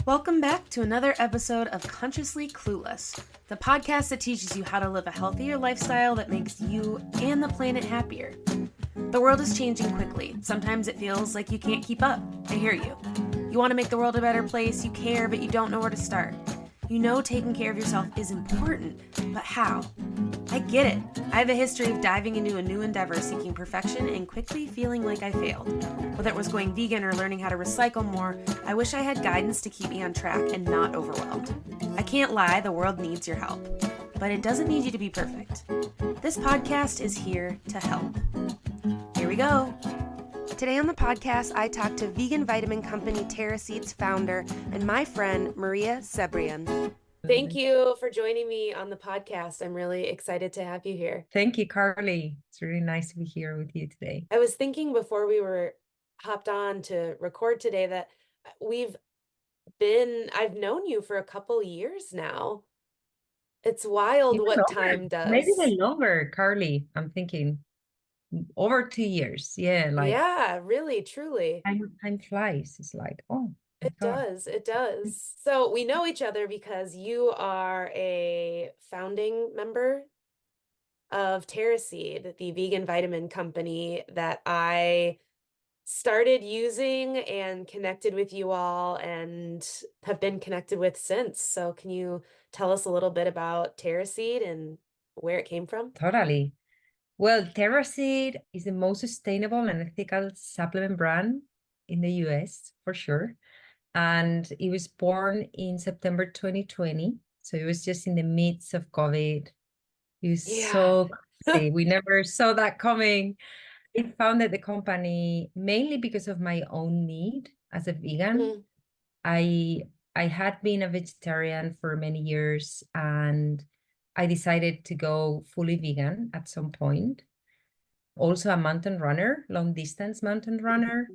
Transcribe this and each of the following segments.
Welcome back to another episode of Consciously Clueless, the podcast that teaches you how to live a healthier lifestyle that makes you and the planet happier. The world is changing quickly. Sometimes it feels like you can't keep up. I hear you. You want to make the world a better place, you care, but you don't know where to start. You know taking care of yourself is important, but how? I get it. I have a history of diving into a new endeavor seeking perfection and quickly feeling like I failed. Whether it was going vegan or learning how to recycle more, I wish I had guidance to keep me on track and not overwhelmed. I can't lie, the world needs your help. But it doesn't need you to be perfect. This podcast is here to help. Here we go. Today on the podcast, I talk to vegan vitamin company Terraseed's founder and my friend Maria Cebrian. Thank you for joining me on the podcast. I'm really excited to have you here. Thank you, Carly. It's really nice to be here with you today. I was thinking before we were hopped on to record today that I've known you for a couple years now. It's wild Even what longer, time does. maybe even longer, Carly. I'm thinking over 2 years. Yeah, like yeah, really, truly. time flies. It's like, oh my It God. does. It does. So we know each other because you are a founding member of Terraseed, the vegan vitamin company that I started using and connected with you all and have been connected with since. So can you tell us a little bit about Terraseed and where it came from? Totally. Well, Terraseed is the most sustainable and ethical supplement brand in the US for sure. And it was born in September 2020. So it was just in the midst of COVID. It was so crazy. We never saw that coming. I founded the company mainly because of my own need as a vegan. I I had been a vegetarian for many years and I decided to go fully vegan at some point. Also a mountain runner, long distance mountain runner.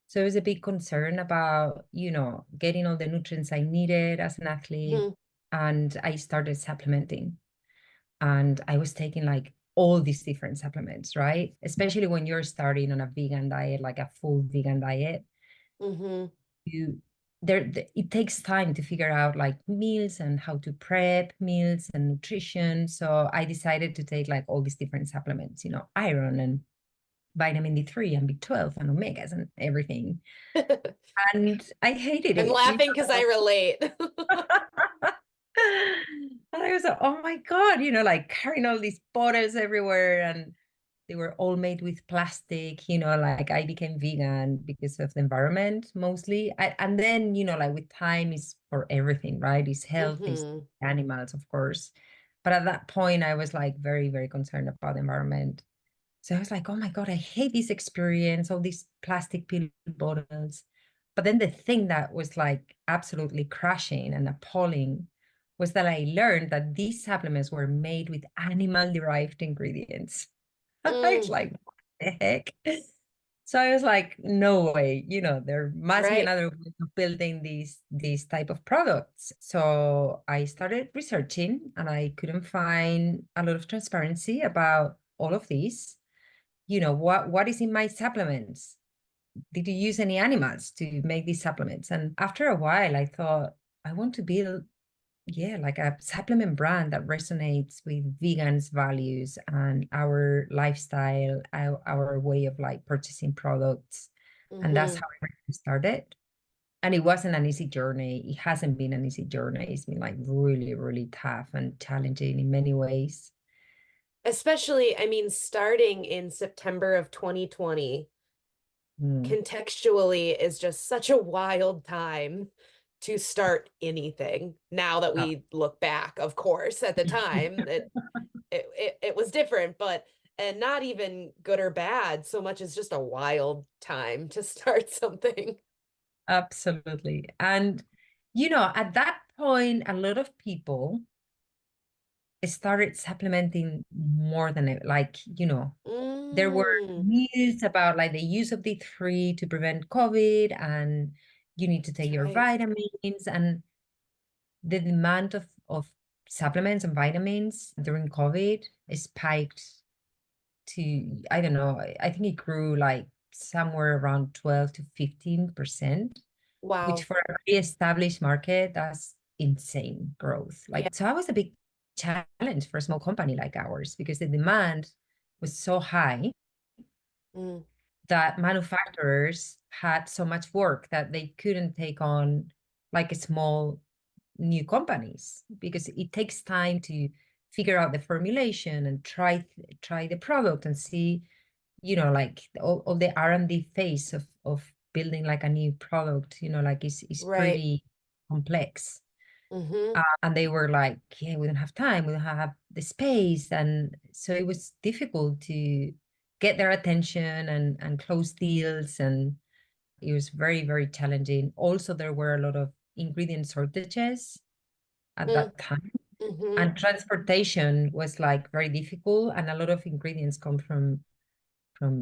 So it was a big concern about, getting all the nutrients I needed as an athlete. And I started supplementing. And I was taking like all these different supplements, right? Especially when you're starting on a vegan diet, like a full vegan diet, you it takes time to figure out like meals and how to prep meals and nutrition. So I decided to take like all these different supplements, iron and vitamin D3 and B12 and omegas and everything. And I hated I'm it. laughing because I relate. And I was like, oh my God, like carrying all these bottles everywhere. And they were all made with plastic, like I became vegan because of the environment mostly. And then, like with time is for everything, right? It's health, it's animals, of course. But at that point, I was like very, very concerned about the environment. So I was like, oh my God, I hate this experience, all these plastic pill bottles. But then the thing that was like absolutely crashing and appalling was that I learned that these supplements were made with animal-derived ingredients. I was like, what the heck? So I was like, no way, there must be another way of building these type of products. So I started researching and I couldn't find a lot of transparency about all of these. What is in my supplements? Did you use any animals to make these supplements? And after a while, I thought, I want to build, like a supplement brand that resonates with vegans' values and our lifestyle, our way of like purchasing products. And that's how it started. And it wasn't an easy journey. It hasn't been an easy journey. It's been like really, really tough and challenging in many ways. Especially, I mean, starting in September of 2020, contextually is just such a wild time to start anything. Now that we look back, of course, at the time, it was different, but and not even good or bad so much as just a wild time to start something. Absolutely. And, at that point, a lot of people started supplementing more than it, like, there were news about like the use of D3 to prevent COVID and you need to take your vitamins, and the demand of supplements and vitamins during COVID spiked to, I don't know, I think it grew like somewhere around 12 to 15%. which Wow. for a very established market, that's insane growth. Yeah. Like, so that was a big challenge for a small company like ours because the demand was so high Mm, that manufacturers had so much work that they couldn't take on like a small new companies because it takes time to figure out the formulation and try the product and see, like all the R&D phase of building like a new product, like is right. pretty complex. Mm-hmm. And they were like, yeah, we don't have time, we don't have the space. And so it was difficult to get their attention and close deals. And it was very, very challenging. Also, there were a lot of ingredient shortages at that time. Mm-hmm. And transportation was like very difficult. And a lot of ingredients come from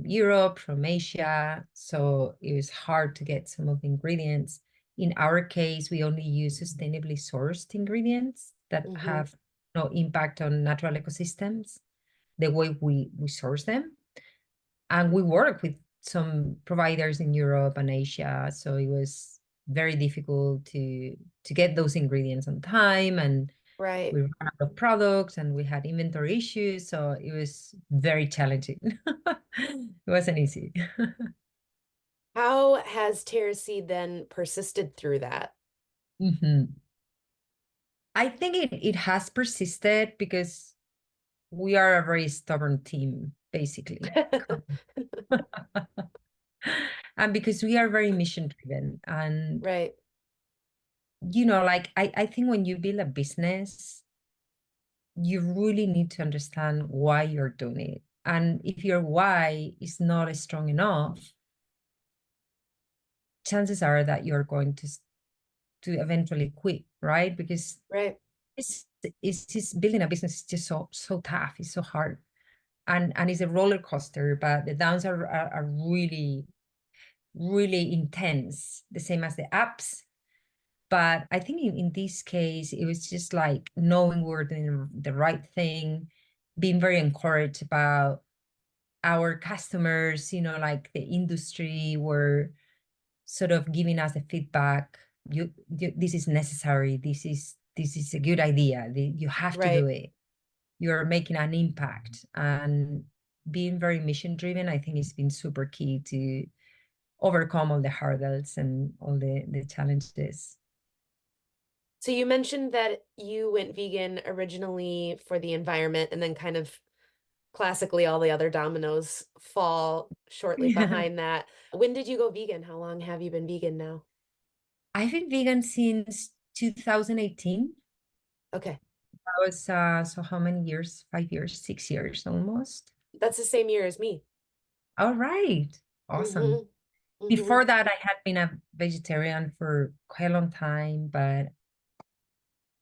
Europe, from Asia. So it was hard to get some of the ingredients. In our case, we only use sustainably sourced ingredients that Mm-hmm. have no impact on natural ecosystems, the way we source them. And we work with some providers in Europe and Asia. So it was very difficult to get those ingredients on time. And Right. we ran out of products and we had inventory issues. So it was very challenging. It wasn't easy. How has Terraseed then persisted through that? Mhm. I think it has persisted because we are a very stubborn team, basically. And because we are very mission driven. And, Right. like I think when you build a business, you really need to understand why you're doing it. And if your why is not strong enough, chances are that you're going to eventually quit, right? Because Right. it's just building a business is just so tough. It's so hard, and it's a roller coaster. But the downs are really really intense, the same as the ups. But I think in this case, it was just like knowing we're doing the right thing, being very encouraged about our customers, like the industry were sort of giving us the feedback. This is necessary. This is a good idea. You have to do Right. it. You're making an impact. And being very mission driven, I think it's been super key to overcome all the hurdles and all the challenges. So you mentioned that you went vegan originally for the environment and then kind of classically all the other dominoes fall shortly behind that. When did you go vegan? How long have you been vegan now? I've been vegan since 2018. Okay. That was so how many years? 5 years, 6 years almost. That's the same year as me. All right. Awesome. Mm-hmm. Mm-hmm. Before that, I had been a vegetarian for quite a long time, but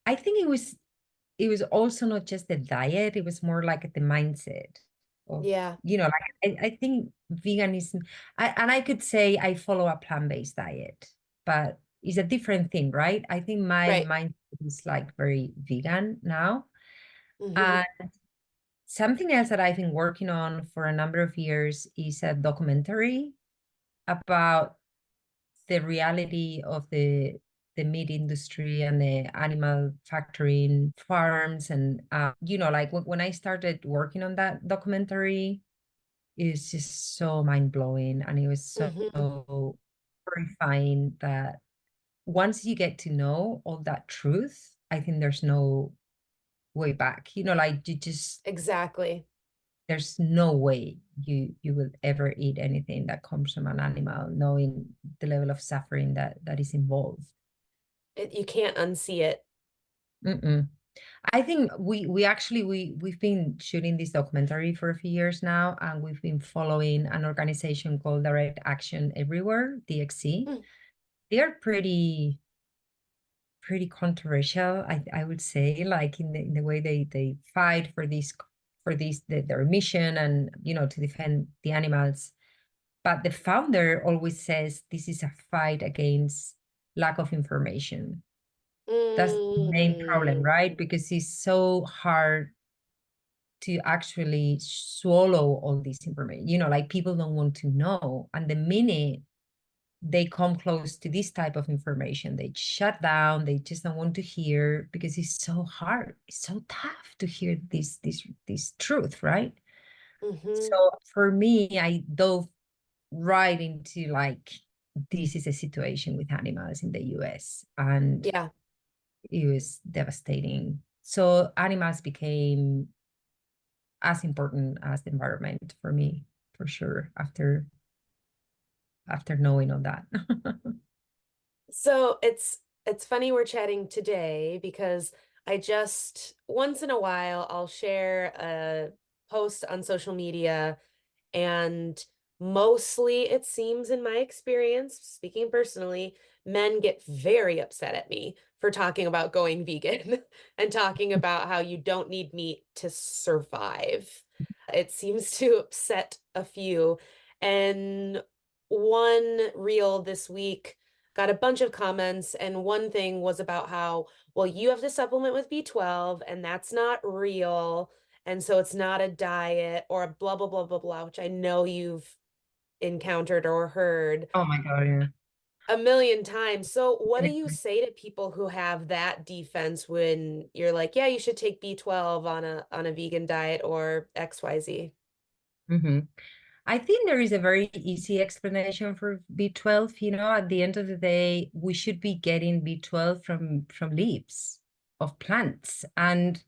I think it was also not just the diet, it was more like the mindset of, Yeah. like I think veganism, and I could say I follow a plant-based diet, but it's a different thing, right? I think my Right. mindset is like very vegan now. Mm-hmm. And something else that I've been working on for a number of years is a documentary about the reality of the meat industry and the animal factoring farms. And like when I started working on that documentary, it was just so mind-blowing, and it was Mm-hmm. so horrifying that once you get to know all that truth, I think there's no way back. Like you just Exactly. there's no way you will ever eat anything that comes from an animal, knowing the level of suffering that is involved. You can't unsee it. Mm-mm. I think we actually we've been shooting this documentary for a few years now, and we've been following an organization called Direct Action Everywhere, DXC. Mm. They are pretty controversial, I would say, like in the way they fight their mission and to defend the animals. But the founder always says this is a fight against lack of information. That's the main problem, Mm. right? Because it's so hard to actually swallow all this information. Like people don't want to know. And the minute they come close to this type of information. They shut down. They just don't want to hear because it's so hard. It's so tough to hear this truth, right? Mm-hmm. So for me, I dove right into like this is a situation with animals in the US, and Yeah. it was devastating. So animals became as important as the environment for me, for sure, after knowing all that. So it's funny we're chatting today because I just once in a while I'll share a post on social media, and mostly it seems in my experience, speaking personally, men get very upset at me for talking about going vegan and talking about how you don't need meat to survive. It seems to upset a few. And one reel this week got a bunch of comments, and one thing was about how, well, you have to supplement with B12, and that's not real. And so it's not a diet or a blah, blah, blah, blah, blah, which I know you've encountered or heard Oh my God, yeah. a million times. So what do you say to people who have that defense when you're like, yeah, you should take B12 on a vegan diet or XYZ? Mm-hmm. I think there is a very easy explanation for B12. At the end of the day, we should be getting B12 from leaves of plants. And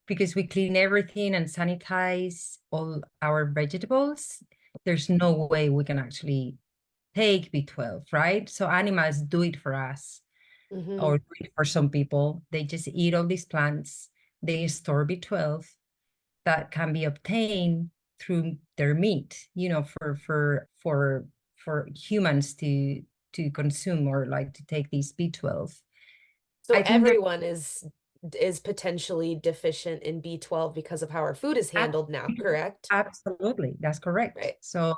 because we clean everything and sanitize all our vegetables, there's no way we can actually take B12, right? So animals do it for us, Mm-hmm. or do it for some people. They just eat all these plants, they store B12 that can be obtained through their meat, for humans to consume or like to take these B12. So I think there's everyone is potentially deficient in B12 because of how our food is handled now, correct? absolutely, that's correct. Right. So,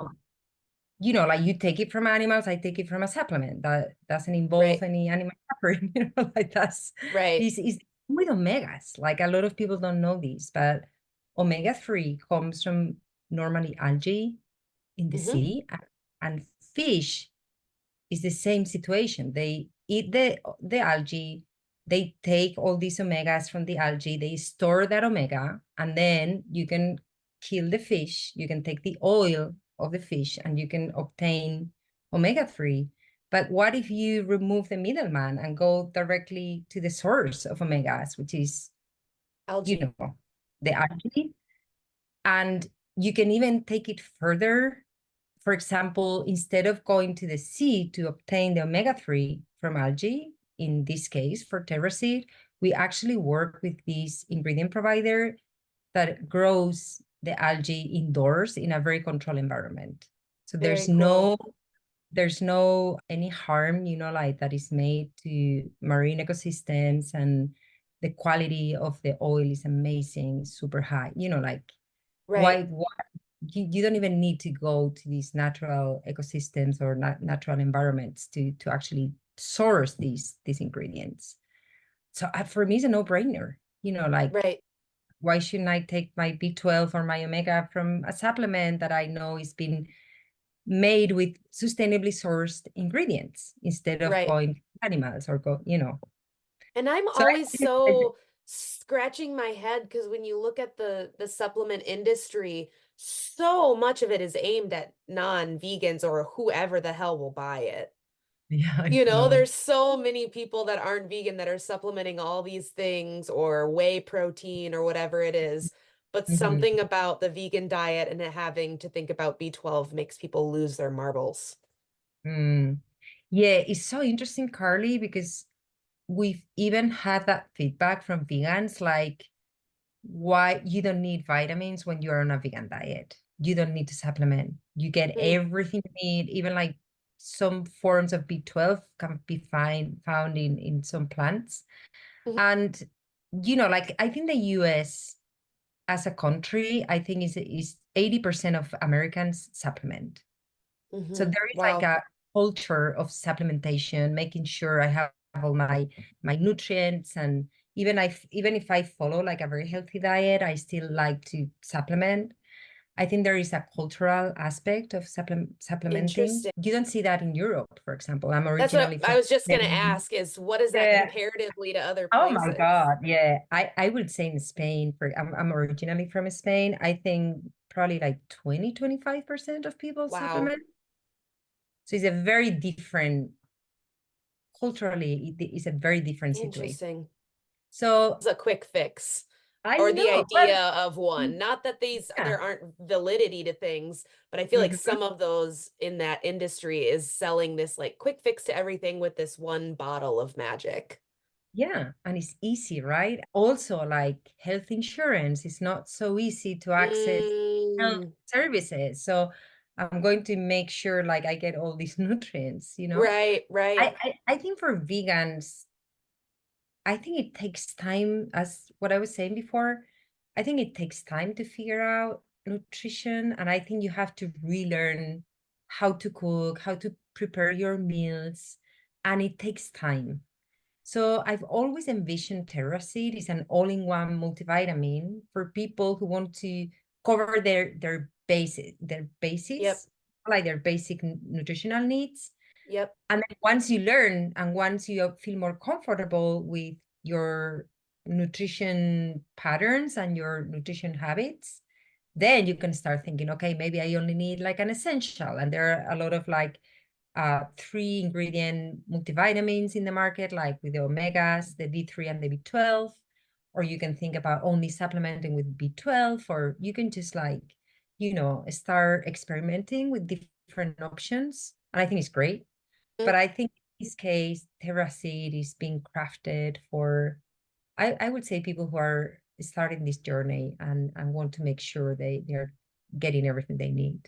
like you take it from animals, I take it from a supplement that doesn't involve Right. any animal suffering, like that's Right. this is with omegas. Like a lot of people don't know this, but omega-3 comes from normally algae in the Mm-hmm. sea, and fish is the same situation. They eat the algae, they take all these omegas from the algae, they store that omega, and then you can kill the fish, you can take the oil of the fish, and you can obtain omega-3. But what if you remove the middleman and go directly to the source of omegas, which is, you Algae. know, the algae? And you can even take it further. For example, instead of going to the sea to obtain the omega-3 from algae, in this case for Terraseed, we actually work with this ingredient provider that grows the algae indoors in a very controlled environment. So Very there's cool. no any harm, like that is made to marine ecosystems, and the quality of the oil is amazing, super high. Like Right. why you don't even need to go to these natural ecosystems or natural environments to actually source these ingredients. So for me, it's a no-brainer. Like Right. why shouldn't I take my B12 or my omega from a supplement that I know is been made with sustainably sourced ingredients instead of Right. going to animals or And I'm so always I, so scratching my head because when you look at the supplement industry, so much of it is aimed at non-vegans or whoever the hell will buy it. yeah, I You know, know. there's so many people that aren't vegan that are supplementing all these things or whey protein or whatever it is. But Mhm. something about the vegan diet and it having to think about B12 makes people lose their marbles. Mm. Yeah, it's so interesting, Carly, because we've even had that feedback from vegans, like why you don't need vitamins when you're on a vegan diet. You don't need to supplement. You get Mm, everything you need, even like some forms of B12 can be found in some plants. mhm, And like I think the US as a country, I think is 80% of Americans supplement. So mhm. there is like Wow. a culture of supplementation, making sure I have all my nutrients, and even if I follow like a very healthy diet, I still like to supplement. I think there is a cultural aspect of supplementing. Interesting. You don't see that in Europe, for example. I'm That's what originally I from was just going to Spain. ask is what is that Yeah. comparatively to other Oh my places? God. Yeah. I would say in Spain, I'm originally from Spain. I think probably like 25% of people Wow. supplement. So it's a very different, culturally, it is a very different situation. Interesting. So It's a quick fix I or the know, idea of but one. Not that yeah. there aren't validity to things, but I feel like Mhm. some of those in that industry is selling this like quick fix to everything with this one bottle of magic. Yeah, and it's easy, right? Also, like health insurance is not so easy to access health Mm, services. So I'm going to make sure like I get all these nutrients, you know? right, right. I think for vegans, I think it takes time, as what I was saying before. I think it takes time to figure out nutrition. And I think you have to relearn how to cook, how to prepare your meals. And it takes time. So I've always envisioned Terraseed is an all-in-one multivitamin for people who want to cover their Yep, basics, like their basic nutritional needs. yep. And then once you learn and once you feel more comfortable with your nutrition patterns and your nutrition habits, then you can start thinking, okay, maybe I only need like an essential. And there are a lot of like 3 ingredient multivitamins in the market, like with the omegas, the D3 and the B12. Or you can think about only supplementing with B12, or you can just like, start experimenting with different options. And I think it's great. Mm. But I think in this case, Terraseed is being crafted for, I would say, people who are starting this journey and want to make sure they're getting everything they need.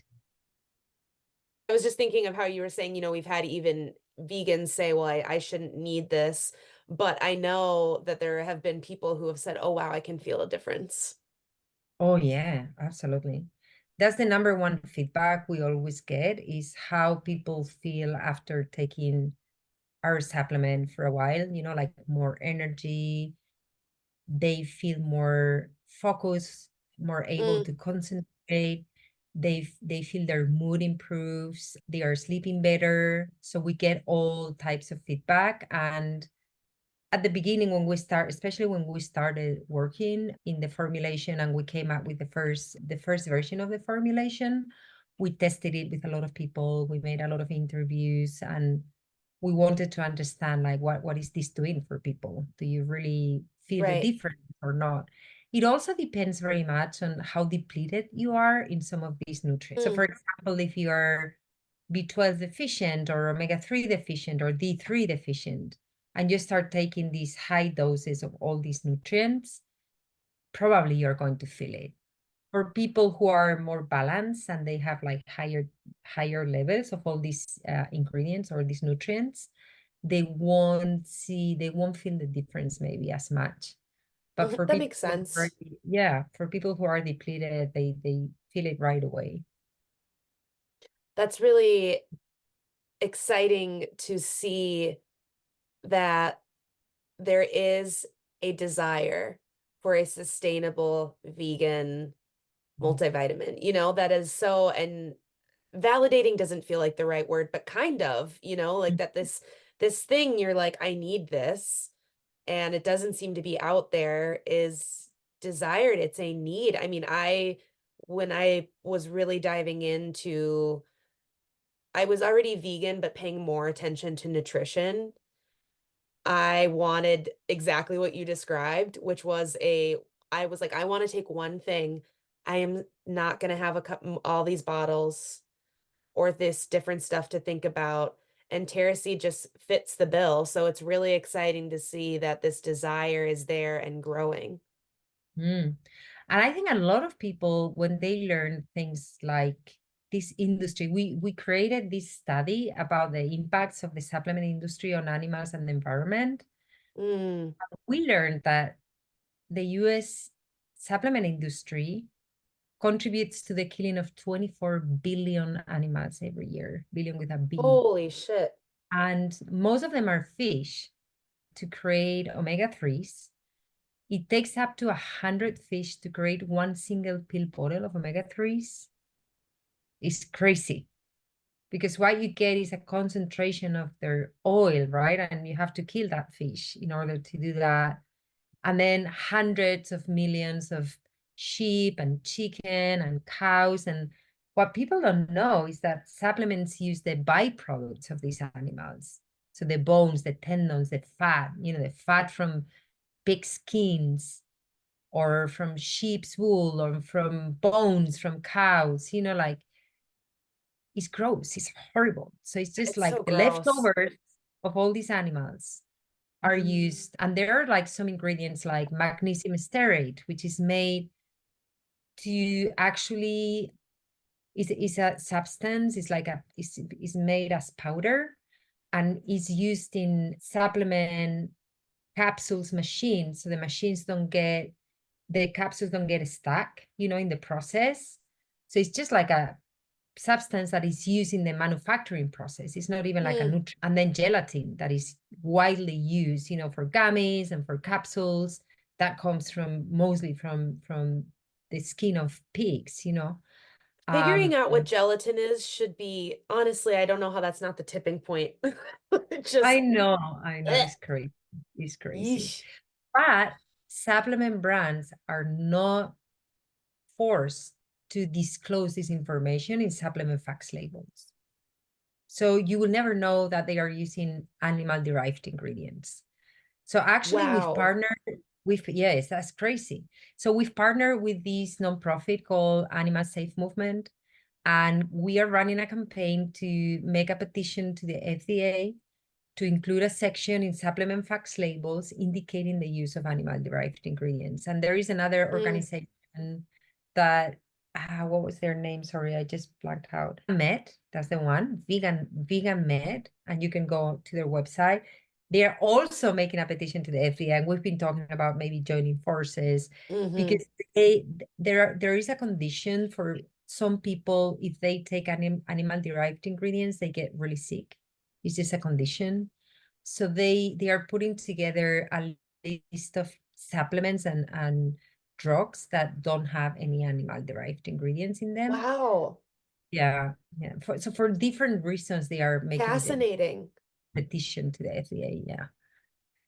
I was just thinking of how you were saying, we've had even vegans say, well, I shouldn't need this. But I know that there have been people who have said, oh, wow, I can feel a difference. Oh yeah, absolutely. That's the number one feedback we always get is how people feel after taking our supplement for a while, like more energy, they feel more focused, more able Mm, to concentrate. They feel their mood improves, they are sleeping better. So we get all types of feedback. And at the beginning when we start, especially when we started working in the formulation and we came up with the first version of the formulation, we tested it with a lot of people, we made a lot of interviews, and we wanted to understand like what is this doing for people, do you really feel the right. difference or not. It also depends very much on how depleted you are in some of these nutrients. So Mm, for example, if you are B12 deficient or omega-3 deficient or D3 deficient, and you start taking these high doses of all these nutrients, probably you're going to feel it. For people who are more balanced and they have like higher levels of all these ingredients or these nutrients, they won't feel the difference maybe as much. But mhm, for that people makes who are, sense. yeah, for people who are depleted, they feel it right away. That's really exciting to see that there is a desire for a sustainable vegan multivitamin, that is so, and validating doesn't feel like the right word, but kind of, like that this thing you're like, I need this, and it doesn't seem to be out there is desired. It's a need. I mean, when I was really diving into, I was already vegan, but paying more attention to nutrition. I wanted exactly what you described, which was I was like, I want to take one thing. I am not going to have all these bottles or this different stuff to think about. And Terraseed just fits the bill. So it's really exciting to see that this desire is there and growing. Mm. And I think a lot of people, when they learn things like this industry, we created this study about the impacts of the supplement industry on animals and the environment. Mm. We learned that the US supplement industry contributes to the killing of 24 billion animals every year, billion with a B. Holy shit. And most of them are fish to create omega-3s. It takes up to 100 fish to create one single pill bottle of omega-3s. is crazy, because what you get is a concentration of their oil, right? And you have to kill that fish in order to do that. And then hundreds of millions of sheep and chicken and cows. And what people don't know is that supplements use the byproducts of these animals. So the bones, the tendons, the fat, the fat from pig skins or from sheep's wool or from bones from cows, like it's gross, it's horrible. So it's just It's so like the gross. leftovers of all these animals are used. And there are like some ingredients like magnesium stearate, which is made to actually is a substance, it's like is made as powder and is used in supplement capsules machines. So the capsules don't get stuck, in the process. So it's just like a substance that is used in the manufacturing process. It's not even like a nutrient. And then gelatin that is widely used, for gummies and for capsules. That comes mostly from the skin of pigs, Figuring Um, out what gelatin is should be, honestly, I don't know how that's not the tipping point. It just, I know, eh, it's crazy. It's crazy. yeesh. But supplement brands are not forced to disclose this information in supplement facts labels. So you will never know that they are using animal-derived ingredients. So actually we've Wow. partnered with, yes, that's crazy. So we've partnered with this nonprofit called Animal Safe Movement, and we are running a campaign to make a petition to the FDA to include a section in supplement facts labels indicating the use of animal-derived ingredients. And there is another organization that, what was their name? Sorry, I just blanked out. Med, that's the one, vegan med, and you can go to their website. They are also making a petition to the FDA, and we've been talking about maybe joining forces because there is a condition for some people. If they take animal-derived ingredients, they get really sick. It's just a condition. So they are putting together a list of supplements and drugs that don't have any animal-derived ingredients in them. Wow. Yeah, yeah. So for different reasons, they are making the Fascinating. petition to the FDA. Yeah.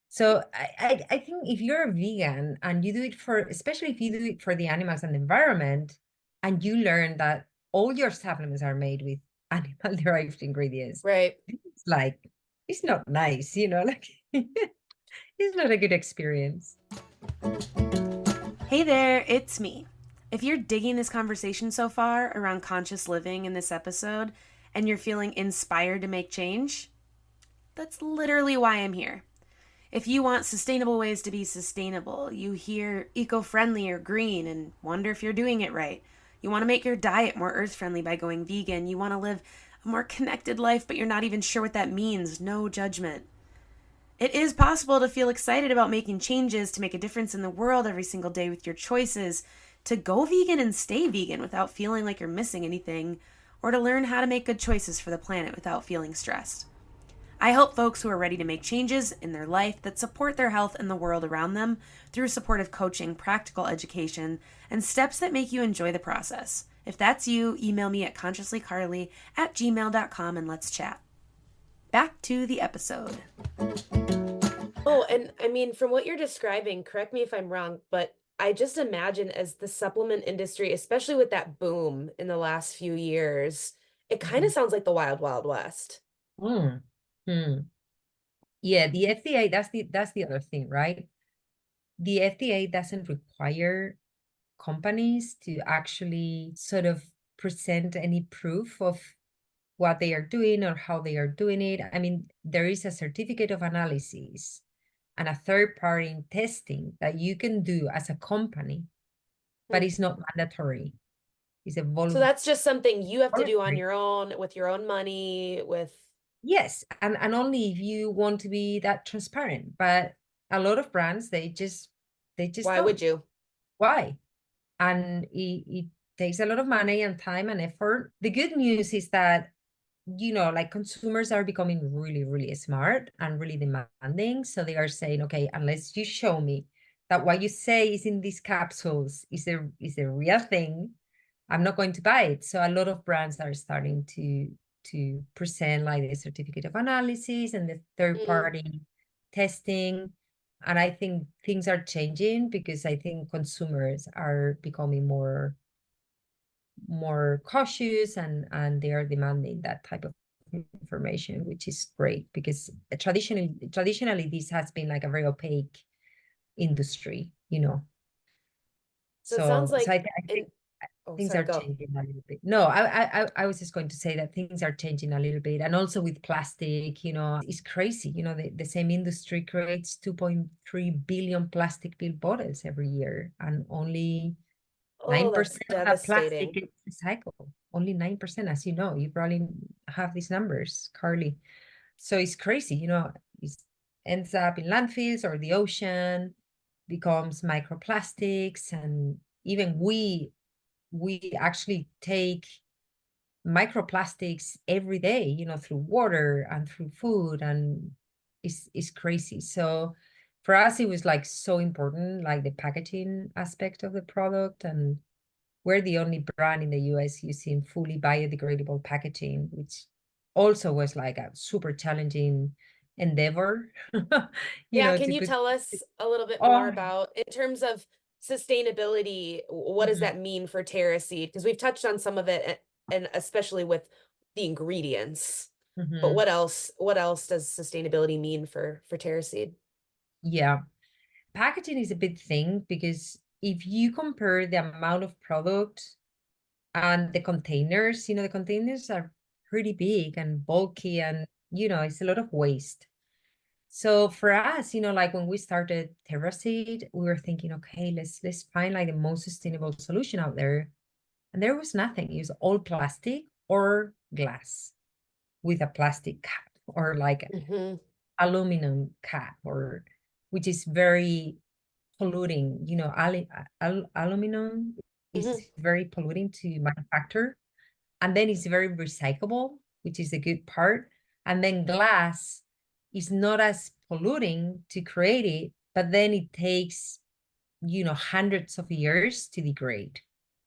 So I think if you're a vegan and you do it especially if you do it for the animals and the environment, and you learn that all your supplements are made with animal-derived ingredients, Right. it's like, it's not nice, like it's not a good experience. Hey there, it's me. If you're digging this conversation so far around conscious living in this episode and you're feeling inspired to make change, that's literally why I'm here. If you want sustainable ways to be sustainable, you hear eco friendly or green and wonder if you're doing it right. You want to make your diet more earth friendly by going vegan. You want to live a more connected life, but you're not even sure what that means. No judgment. It is possible to feel excited about making changes to make a difference in the world every single day with your choices, to go vegan and stay vegan without feeling like you're missing anything, or to learn how to make good choices for the planet without feeling stressed. I help folks who are ready to make changes in their life that support their health and the world around them through supportive coaching, practical education, and steps that make you enjoy the process. If that's you, email me at consciouslycarly@gmail.com and let's chat. Back to the episode. Oh, and I mean, from what you're describing, correct me if I'm wrong, but I just imagine as the supplement industry, especially with that boom in the last few years, it kind of sounds like the wild, wild west. Mm. Mm. Yeah, the FDA, that's the other thing, right? The FDA doesn't require companies to actually sort of present any proof of what they are doing or how they are doing it. I mean, there is a certificate of analysis and a third party testing that you can do as a company, but it's not mandatory. It's a So that's just something you have to do on voluntary. your own with your own money, with Yes, and only if you want to be that transparent. But a lot of brands, they just why would don't. you? Why? And it takes a lot of money and time and effort. The good news is that, like consumers are becoming really, really smart and really demanding. So they are saying, okay, unless you show me that what you say is in these capsules is a real thing, I'm not going to buy it. So a lot of brands are starting to present like the certificate of analysis and the third party testing. And I think things are changing because I think consumers are becoming more cautious, and they are demanding that type of information, which is great because traditionally this has been like a very opaque industry, you know. So it sounds So like, I think oh, things sorry, are go. changing a little bit. No, I was just going to say that things are changing a little bit. And also with plastic, you know, it's crazy. You know, the same industry creates 2.3 billion plastic pill bottles every year, and only Oh, 9% that's of that plastic devastating. is recycled. Only 9%, as you know. You probably have these numbers, Carly. So it's crazy, you know, it ends up in landfills or the ocean, becomes microplastics, and even we actually take microplastics every day, you know, through water and through food, and it's crazy. So for us, it was like so important, like the packaging aspect of the product. And we're the only brand in the US using fully biodegradable packaging, which also was like a super challenging endeavor, you Yeah, know, can to you put. tell us a little bit more Oh, about, in terms of sustainability, what does mhm, that mean for Terraseed? Because we've touched on some of it, and especially with the ingredients. But mhm. what else does sustainability mean for Terraseed? Yeah. Packaging is a big thing because if you compare the amount of product and the containers, you know, the containers are pretty big and bulky, and, you know, it's a lot of waste. So for us, you know, like when we started Terraseed, we were thinking, okay, let's find like the most sustainable solution out there. And there was nothing. It was all plastic or glass with a plastic cap, or like Hmm. aluminum cap, or which is very polluting. You know, aluminum is Hmm. very polluting to manufacture, and then it's very recyclable, which is the good part. And then glass is not as polluting to create it, but then it takes, you know, hundreds of years to degrade.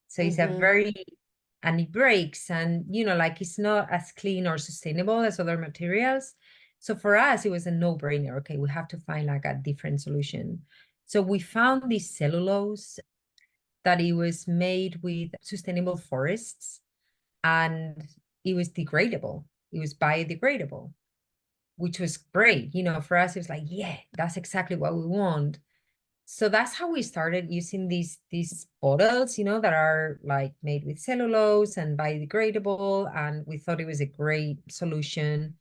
So it's a Hmm. very, and it breaks, and, you know, like it's not as clean or sustainable as other materials. So for us, it was a no-brainer. Okay, we have to find like a different solution. So we found this cellulose that it was made with sustainable forests, and it was degradable. It was biodegradable, which was great. You know, for us, it was like, yeah, that's exactly what we want. So that's how we started using these bottles, you know, that are like made with cellulose and biodegradable, and we thought it was a great solution.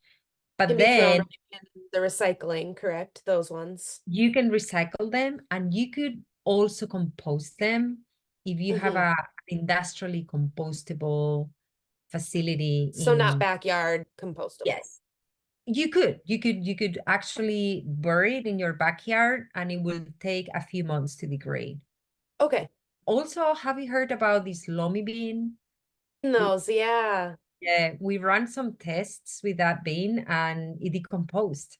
Can But be thrown then right in the recycling, correct? Those ones. you can recycle them, and you could also compost them if you have Hmm. a industrially compostable facility So not in. backyard compostable. Yes. You could actually bury it in your backyard, and it will take a few months to degrade. Okay. Also, have you heard about this loamy bean? Those, yeah. Yeah, we ran some tests with that bean, and it decomposed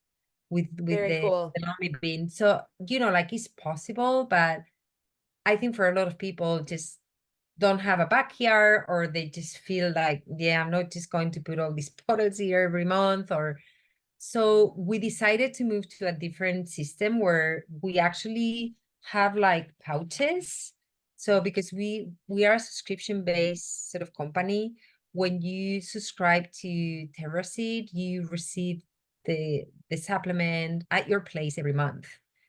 with Very the, cool. the loamy bean. So, you know, like it's possible, but I think for a lot of people just don't have a backyard, or they just feel like, yeah, I'm not just going to put all these bottles here every month. Or so we decided to move to a different system where we actually have like pouches. So because we are a subscription based sort of company, when you subscribe to Terraseed, you receive the supplement at your place every month.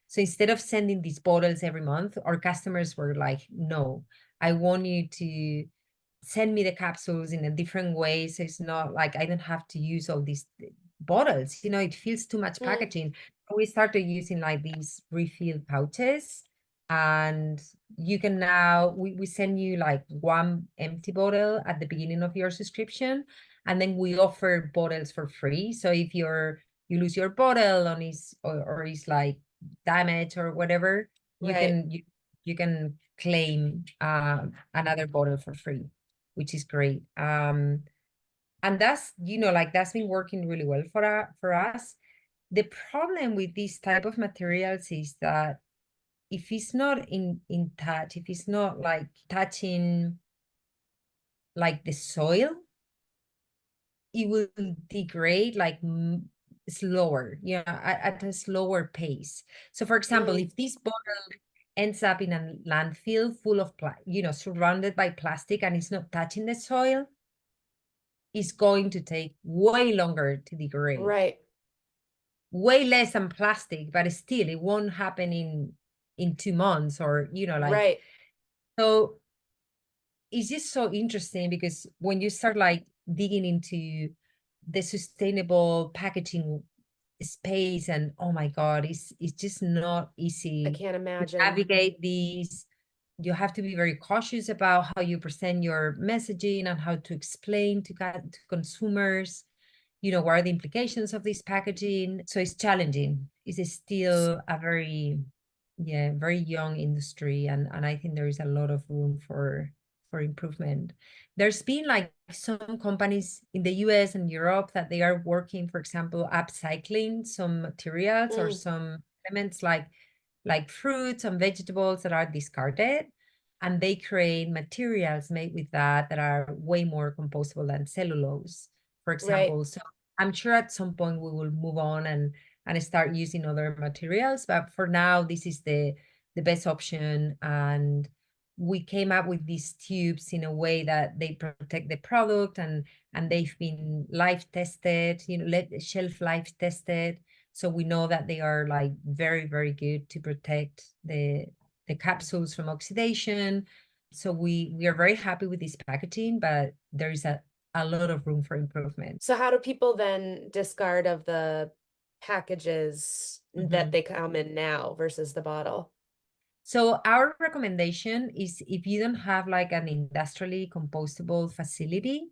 So instead of sending these bottles every month, our customers were like, no, I want you to send me the capsules in a different way. So it's not like I don't have to use all these bottles. You know, it feels too much Mm, packaging. We started using like these refill pouches, and you can now, we send you like one empty bottle at the beginning of your subscription, and then we offer bottles for free. So if you lose your bottle on is or is like damaged or whatever, you right. can you can claim another bottle for free, which is great. And that's, you know, like that's been working really well for us. The problem with this type of materials is that if it's not in touch, if it's not like touching like the soil, it will degrade like slower, at a slower pace. So for example, if this bottle ends up in a landfill full of, surrounded by plastic and it's not touching the soil, it's going to take way longer to degrade. Right. Way less than plastic, but still it won't happen in 2 months or, Right. So it's just so interesting because when you start like digging into the sustainable packaging space, and oh my God, it's just not I easy can't to imagine. navigate these. You have to be very cautious about how you present your messaging and how to explain to consumers, what are the implications of this packaging. So it's challenging. It's still a very young industry, and I think there is a lot of room for improvement. There's been like some companies in the US and Europe that they are working, for example, upcycling some materials or some elements like fruits and vegetables that are discarded, and they create materials made with that are way more compostable than cellulose, for Right. example. So I'm sure at some point we will move on and start using other materials, but for now this is the best option. And we came up with these tubes in a way that they protect the product, and they've been life tested, shelf life tested, so we know that they are like very, very good to protect the capsules from oxidation. So we are very happy with this packaging, but there is a lot of room for improvement. So how do people then discard of the packages that they come in now versus the bottle? So our recommendation is, if you don't have like an industrially compostable facility,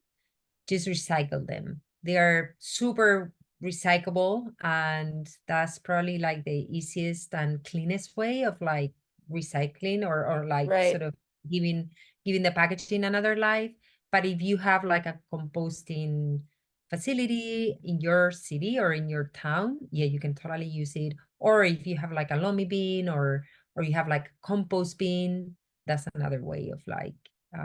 just recycle them. They are super recyclable, and that's probably like the easiest and cleanest way of like recycling, or like Right. sort of giving the packaging another life. But if you have like a composting facility in your city or in your town, yeah, you can totally use it. Or if you have like a loamy bin, or you have like a compost bin, that's another way of like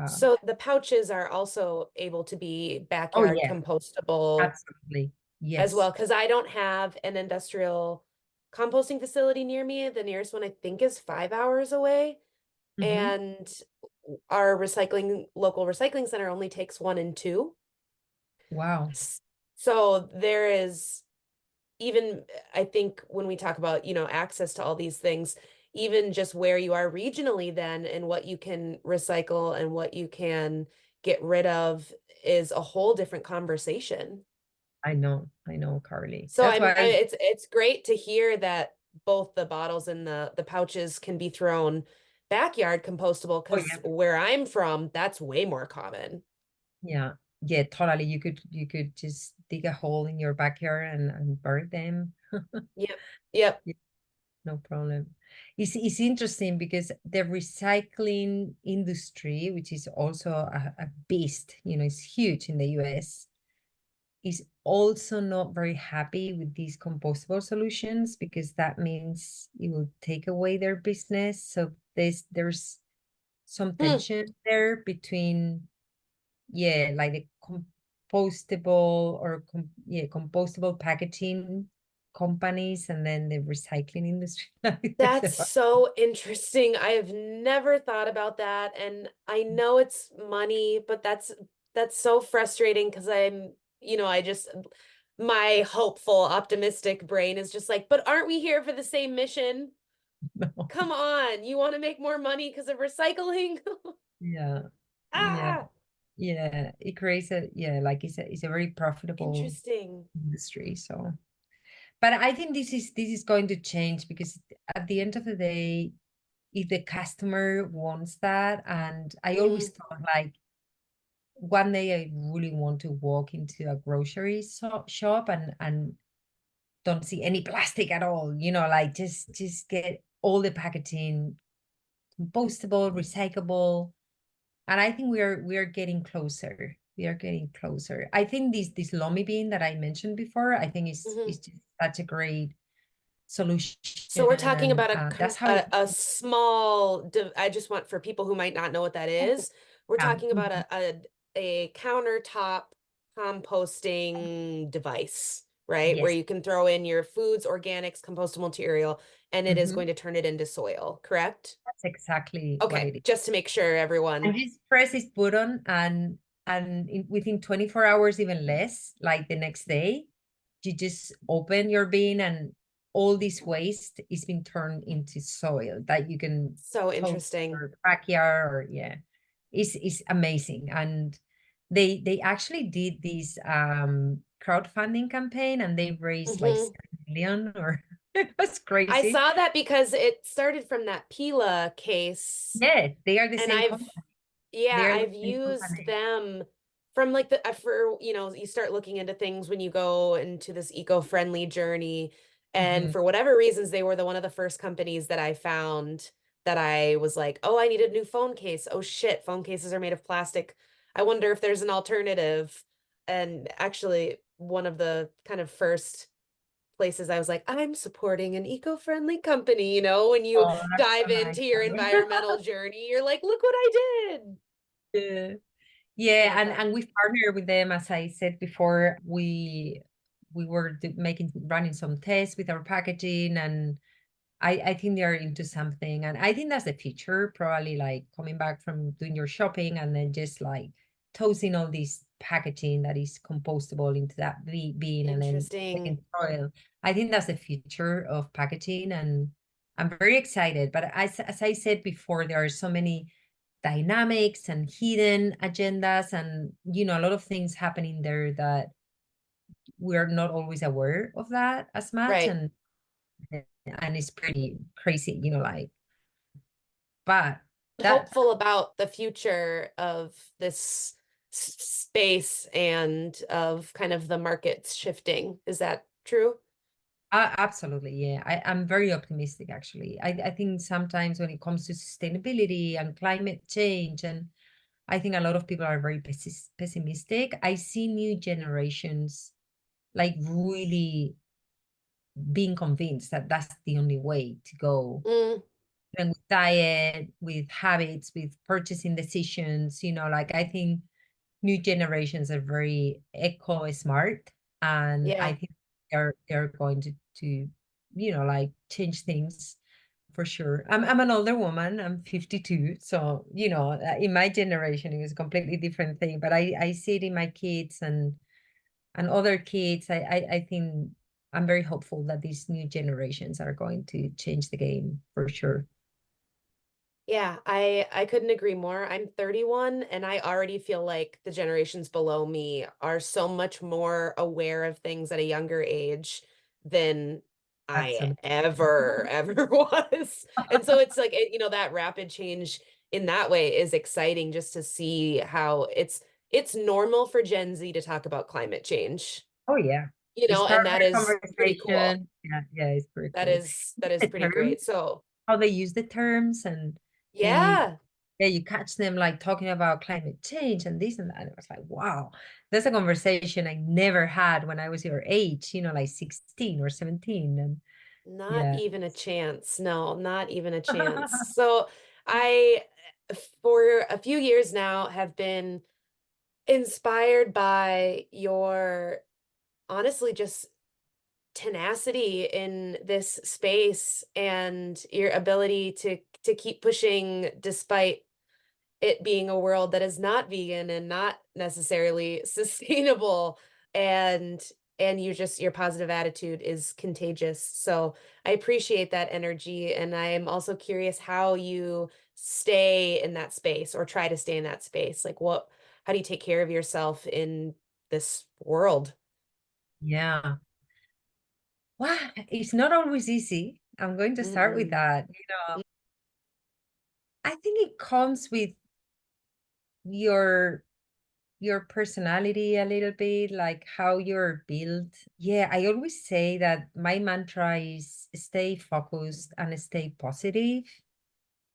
So the pouches are also able to be oh backyard yeah, compostable absolutely. as Yes. well, because I don't have an industrial composting facility near me. The nearest one I think is 5 hours away. And our local recycling center only takes 1 and 2. Wow. So there is, even I think when we talk about, access to all these things, even just where you are regionally then and what you can recycle and what you can get rid of is a whole different conversation. I know, Carly. So That's why it's great to hear that both the bottles and the pouches can be thrown backyard compostable, oh because yeah. where I'm from, that's way more common. Yeah. Yeah, totally. You could just dig a hole in your backyard and bury them. Yep. Yep. Yeah, no problem. It's interesting because the recycling industry, which is also a beast, it's huge in the US, is also not very happy with these compostable solutions, because that means it will take away their business. So there's some tension there between, like the compostable or compostable packaging companies and then the recycling industry. That's so interesting. I have never thought about that. And I know it's money, but that's so frustrating, because I just, my hopeful, optimistic brain is just like, but aren't we here for the same mission? No. Come on, you want to make more money because of recycling? Yeah. Yeah. Ah, Yeah. It creates like it's a very profitable interesting. industry. So, but I think this is going to change, because at the end of the day, if the customer wants that, and I always thought like one day I really want to walk into a grocery shop and don't see any plastic at all, like just get all the packaging compostable, recyclable. And I think we are getting closer. We are getting closer. I think this loamy bean that I mentioned before, I think is just such a great solution. So we're talking about That's how it. a small, I just want, for people who might not know what that is, we're Yeah. talking about a a countertop composting device, right? Where Yes. you can throw in your foods, organics, compostable material, and it is Mhm. going to turn it into soil, correct? That's exactly what Okay, it is. just to make sure everyone. And just press this button, and within 24 hours, even less, like the next day, you just open your bin and all this waste is being turned into soil that you can So toast interesting. or backyard, or yeah, it's amazing. And they actually did this crowdfunding campaign, and they raised like Mhm. 7 million, or it was I crazy. saw that because it started from that Pila case, Yes, they are the and same I've company. They yeah, are the I've same used company. them from like the for you start looking into things when you go into this eco-friendly journey, and Mhm. for whatever reasons they were the one of the first companies that I found that I was like, "Oh, I need a new phone case. Oh shit, phone cases are made of plastic. I wonder if there's an alternative." And actually one of the kind of first places I was like, I'm supporting an eco-friendly company, when you Oh, that's dive so nice into your of you. environmental journey, you're like, look what I did. Yeah. Yeah, Love that. and we partner with them, as I said before. We were running some tests with our packaging, and I think they're into something, and I think that's the future. Probably like coming back from doing your shopping and then just like tossing all this packaging that is compostable into that bin and then Interesting. taking soil. I think that's the future of packaging, and I'm very excited. But as I said before, there are so many dynamics and hidden agendas, and a lot of things happening there that we're not always aware of that as much, Right. and it's pretty crazy, like, but that Hopeful about the future of this space and of kind of the markets shifting. Is that true? absolutely, yeah, I'm very optimistic, actually. I think sometimes when it comes to sustainability and climate change, and I think a lot of people are very pessimistic. I see new generations like really being convinced that that's the only way to go, Mm, and with diet, with habits, with purchasing decisions, like I think new generations are very eco smart, and I yeah. think they're going to like change things for sure. I'm an older woman. I'm 52, so in my generation it was a completely different thing. But I see it in my kids and other kids. I think I'm very hopeful that these new generations are going to change the game for sure. Yeah, I couldn't agree more. I'm 31 and I already feel like the generations below me are so much more aware of things at a younger age than I Absolutely. ever was. And so it's like that rapid change in that way is exciting just to see how it's normal for Gen Z to talk about climate change, Oh yeah. It and started that a is pretty cool. conversation. Yeah, it's pretty That cool. is that is The pretty great. terms, So, how they use the terms, and they yeah. yeah, you catch them like talking about climate change and this and that. And it was like, wow, that's a conversation I never had when I was your age, like 16 or 17. And Not yeah. even a chance. No, not even a chance. So I, for a few years now, have been inspired by your honestly just tenacity in this space and your ability to keep pushing despite it being a world that is not vegan and not necessarily sustainable, and your positive attitude is contagious. So I appreciate that energy, and I am also curious how you stay in that space or try to stay in that space. Like how do you take care of yourself in this world? Yeah. Wow, it's not always easy. I'm going to start with Mm-mm. that. I think it comes with your your personality a little bit, like how you're built. Yeah, I always say that my mantra is stay focused and stay positive.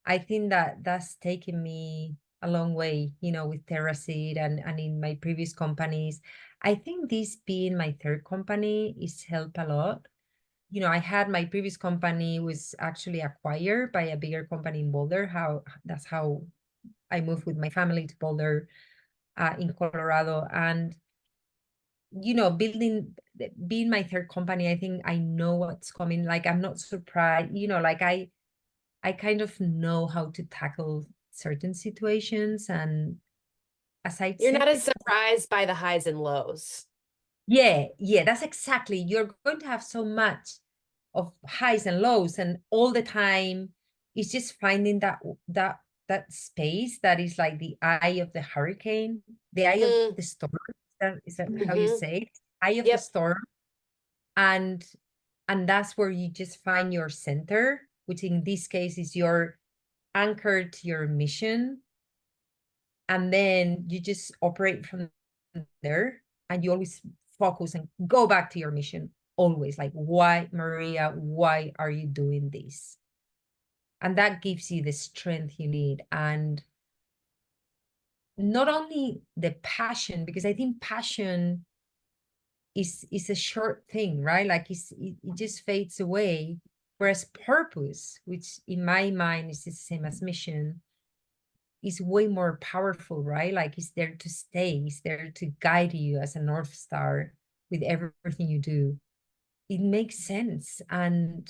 I think that that's taken me a long way, with Terraseed and in my previous companies. I think this being my third company is helped a lot. I had my previous company was actually acquired by a bigger company in Boulder. That's how I moved with my family to Boulder. in Colorado. And, being my third company, I think I know what's coming. Like, I'm not surprised, like I kind of know how to tackle certain situations. And as I You're said not as before, surprised by the highs and lows. yeah, that's exactly. You're going to have so much of highs and lows, and all the time it's just finding that space that is like the eye of the hurricane, the eye of Mm, the storm. Is that how you mm-hmm. say it? Eye of the Yep. storm. And that's where you just find your center, which in this case is your anchor to your mission. And then you just operate from there, and you always focus and go back to your mission, always like, why, Maria, why are you doing this? And that gives you the strength you need. And not only the passion, because I think passion is a short thing, right? Like it just fades away. Whereas purpose, which in my mind is the same as mission, is way more powerful, right? Like it's there to stay, it's there to guide you as a North Star with everything you do. It makes sense. And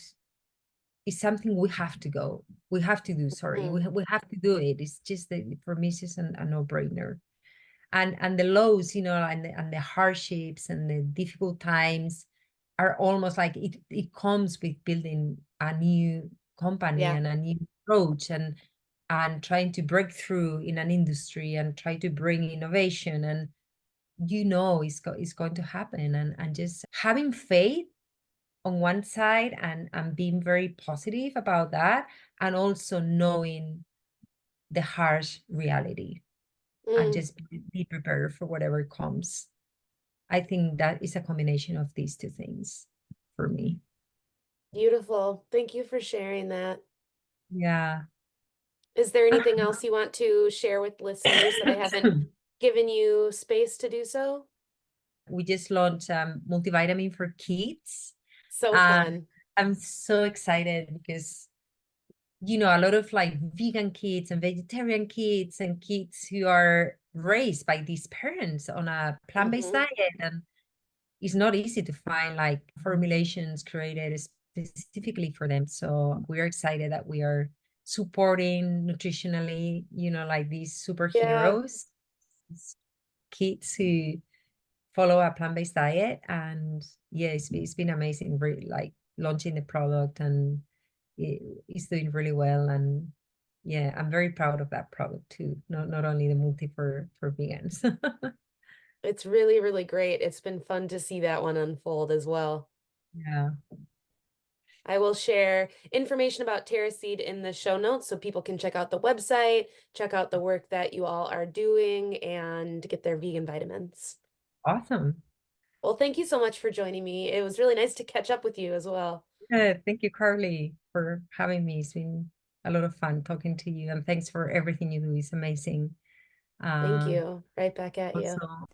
it's something we have to go. We have to do, sorry. Mm, We have to do it. It's just that for me, it's just a no-brainer. And the lows, and the hardships and the difficult times are almost like it comes with building a new company yeah. and a new approach, and trying to break through in an industry and try to bring innovation. And it's going to happen. And just having faith on one side, and being very positive about that, and also knowing the harsh reality, and Mm, just be prepared for whatever comes. I think that is a combination of these two things for me. beautiful. Thank you for sharing that. Yeah. Is there anything else you want to share with listeners that I haven't given you space to do so? We just launched multivitamin for kids. So And fun. I'm so excited because, a lot of like vegan kids and vegetarian kids and kids who are raised by these parents on a plant-based Hmm. diet. And it's not easy to find like formulations created specifically for them. So we're excited that we are supporting nutritionally, like these Yeah, superheroes, these kids who follow a plant-based diet. And yeah, it's been amazing, really, like launching the product, and it's doing really well. And yeah, I'm very proud of that product too. Not only the multi for vegans. it's really, really great. It's been fun to see that one unfold as well. Yeah. I will share information about Terraseed in the show notes so people can check out the website, check out the work that you all are doing, and get their vegan vitamins. Awesome. Well, thank you so much for joining me. It was really nice to catch up with you as well. Thank you, Carly, for having me. It's been a lot of fun talking to you, and thanks for everything you do. It's amazing. Thank Uh, you. Right back at you. also,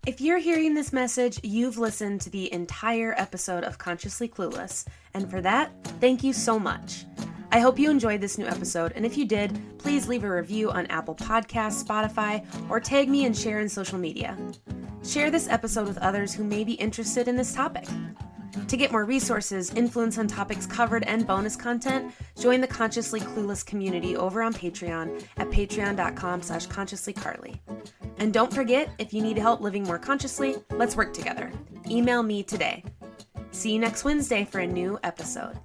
If you're hearing this message, you've listened to the entire episode of Consciously Clueless, and for that, thank you so much. I hope you enjoyed this new episode, and if you did, please leave a review on Apple Podcasts, Spotify, or tag me and share in social media. Share this episode with others who may be interested in this topic. To get more resources, influence on topics covered, and bonus content, join the Consciously Clueless community over on Patreon at patreon.com/consciouslycarly. And don't forget, if you need help living more consciously, let's work together. Email me today. See you next Wednesday for a new episode.